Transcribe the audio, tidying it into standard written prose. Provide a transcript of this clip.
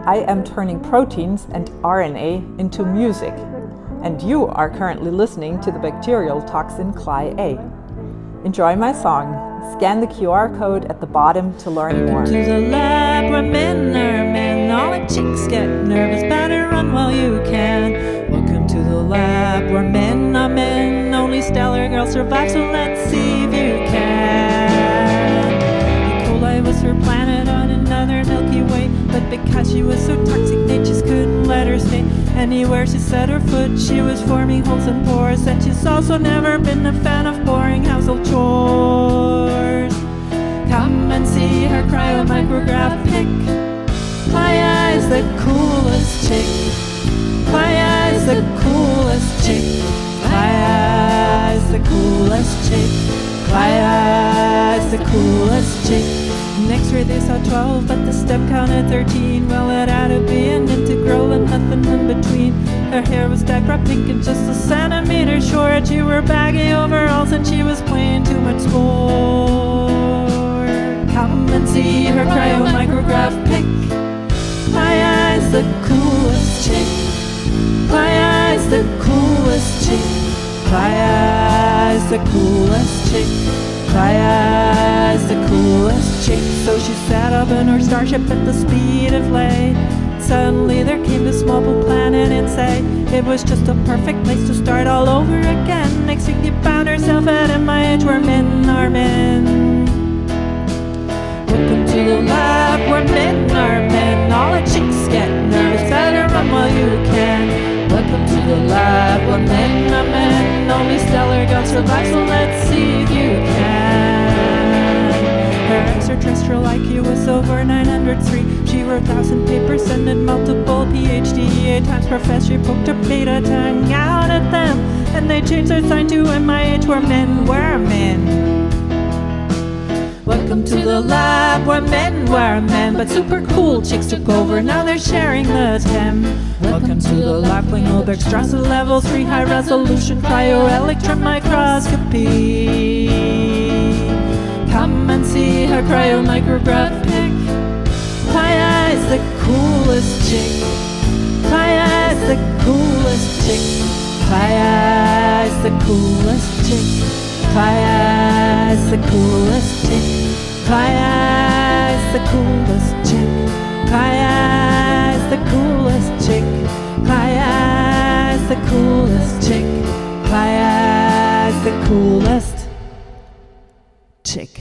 I am turning proteins and RNA into music, and you are currently listening to the bacterial toxin ClyA. Enjoy my song. Scan the QR code at the bottom to learn more. Welcome to the lab where men are men. All the chicks get nervous, better run while you can. Welcome to the lab where men are men. Only stellar girls survive, so let's see if you can. E. coli was her planet on another Milky Way, but because she was so toxic, they just couldn't let her stay. Anywhere she set her foot, she was forming holes and pores, and she's also never been a fan of boring household chores. Come and see her cryo-micrograph pic. ClyA is the coolest chick. ClyA is the coolest chick. ClyA is the coolest chick. ClyA is the coolest chick. X-ray they saw 12, but the step counted 13. Well, it had to be an integral and nothing in between. Her hair was dark pink and just a centimeter short. She wore baggy overalls and she was playing too much sport. Come and see her cryo-micrograph pic. ClyA is the coolest chick. ClyA is the coolest chick. ClyA is the coolest chick. ClyA is the coolest chick. So she sat up in her starship at the speed of light. Suddenly there came this small blue planet in sight. It was just a perfect place to start all over again. Next thing she found herself at MIH where men are men. Welcome to the lab where men are men. All the chicks get nervous, better run while you can. Welcome to the lab where men are men. Only stellar girls survive, so let's see if you can. Her extraterrestrial IQ was over 903. She wrote 1,000 papers and did multiple PhD. 8 times professor. She poked her beta tongue out at them, and they changed their sign to MIH where men were men. Welcome to the lab where men were men, but super cool chicks took over, now they're sharing the stem. Welcome to the lab playing Olberg's Strasse level 3 high resolution cryo-electron microscopy. Come and see her cryo-micrograph pic. ClyA is the coolest chick. ClyA is the coolest chick. ClyA is the coolest chick. ClyA is the coolest chick. ClyA is the coolest chick. ClyA is the coolest chick. ClyA is the coolest chick. ClyA is the coolest chick.